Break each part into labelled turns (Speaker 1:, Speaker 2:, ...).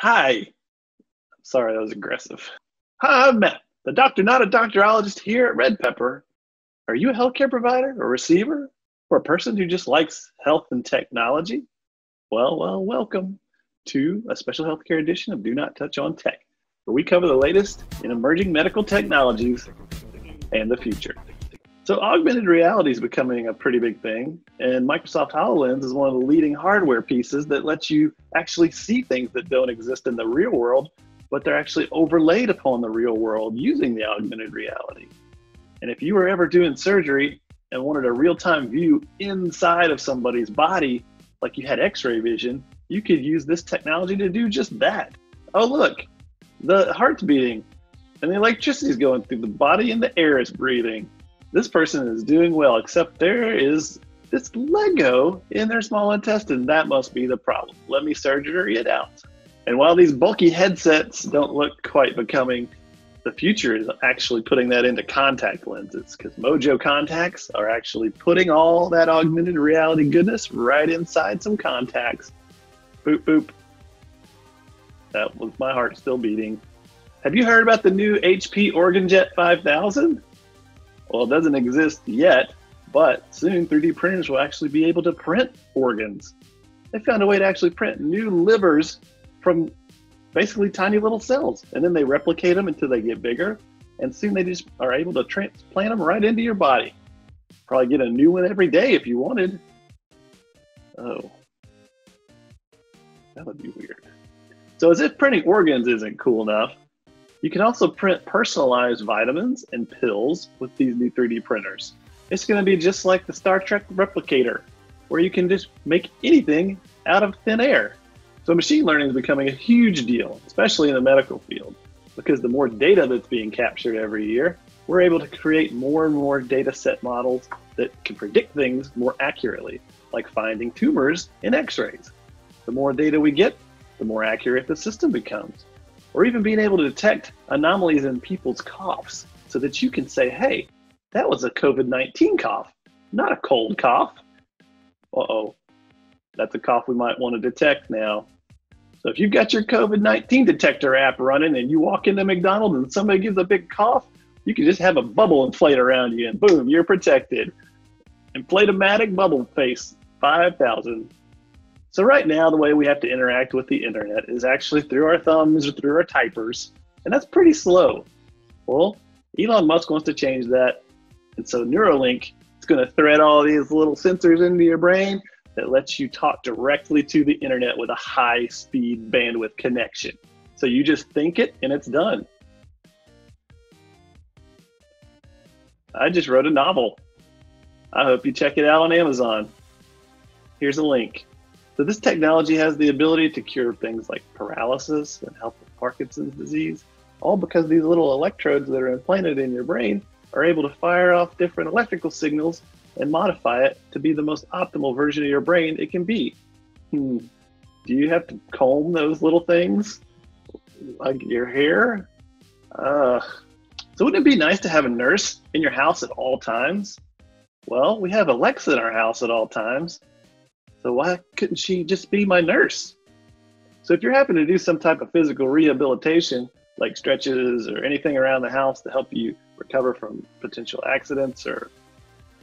Speaker 1: Hi. Sorry, that was aggressive. Hi, I'm Matt, the Doctor-Not-A-Doctor-ologist here at Red Pepper. Are you a healthcare provider, a receiver, or a person who just likes health and technology? Well, welcome to a special healthcare edition of Do Not Touch on Tech, where we cover the latest in emerging medical technologies and the future. So augmented reality is becoming a pretty big thing, and Microsoft HoloLens is one of the leading hardware pieces that lets you actually see things that don't exist in the real world, but they're actually overlaid upon the real world using the augmented reality. And if you were ever doing surgery and wanted a real-time view inside of somebody's body, like you had x-ray vision, you could use this technology to do just that. Oh, look, the heart's beating and the electricity is going through the body and the air is breathing. This person is doing well, except there is this Lego in their small intestine. That must be the problem. Let me surgery it out. And while these bulky headsets don't look quite becoming, the future is actually putting that into contact lenses, because Mojo contacts are actually putting all that augmented reality goodness right inside some contacts. Boop, boop. That was my heart still beating. Have you heard about the new HP Organjet 5000? Well, it doesn't exist yet, but soon 3D printers will actually be able to print organs. They found a way to actually print new livers from basically tiny little cells, and then they replicate them until they get bigger, and soon they just are able to transplant them right into your body. Probably get a new one every day if you wanted. Oh, that would be weird. So as if printing organs isn't cool enough, you can also print personalized vitamins and pills with these new 3D printers. It's going to be just like the Star Trek replicator, where you can just make anything out of thin air. So machine learning is becoming a huge deal, especially in the medical field, because the more data that's being captured every year, we're able to create more and more data set models that can predict things more accurately, like finding tumors in x-rays. The more data we get, the more accurate the system becomes. Or even being able to detect anomalies in people's coughs so that you can say, hey, that was a COVID-19 cough, not a cold cough. Uh-oh, that's a cough we might want to detect now. So if you've got your COVID-19 detector app running and you walk into McDonald's and somebody gives a big cough, you can just have a bubble inflate around you and boom, you're protected. Inflatomatic bubble face, 5,000. So right now, the way we have to interact with the internet is actually through our thumbs or through our typers, and that's pretty slow. Well, Elon Musk wants to change that, and so Neuralink is going to thread all these little sensors into your brain that lets you talk directly to the internet with a high-speed bandwidth connection. So you just think it, and it's done. I just wrote a novel. I hope you check it out on Amazon. Here's a link. So this technology has the ability to cure things like paralysis and help with Parkinson's disease, all because these little electrodes that are implanted in your brain are able to fire off different electrical signals and modify it to be the most optimal version of your brain it can be. Do you have to comb those little things like your hair? So wouldn't it be nice to have a nurse in your house at all times? Well, we have Alexa in our house at all times. So why couldn't she just be my nurse? So if you're having to do some type of physical rehabilitation, like stretches or anything around the house to help you recover from potential accidents or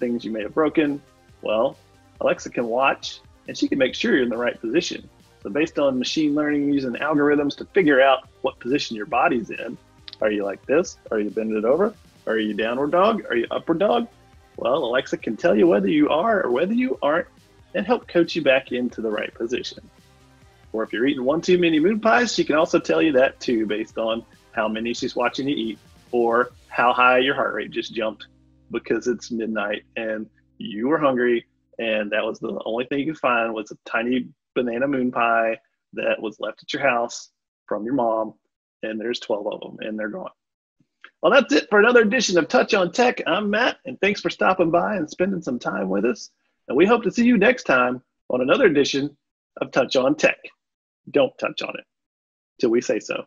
Speaker 1: things you may have broken, well, Alexa can watch and she can make sure you're in the right position. So based on machine learning using algorithms to figure out what position your body's in, are you like this? Are you bended over? Are you downward dog? Are you upward dog? Well, Alexa can tell you whether you are or whether you aren't and help coach you back into the right position. Or if you're eating one too many moon pies, she can also tell you that too, based on how many she's watching you eat, or how high your heart rate just jumped because it's midnight and you were hungry and that was the only thing you could find was a tiny banana moon pie that was left at your house from your mom, and there's 12 of them and they're gone. Well, that's it for another edition of Touch on Tech. I'm Matt, and thanks for stopping by and spending some time with us. And we hope to see you next time on another edition of Touch on Tech. Don't touch on it till we say so.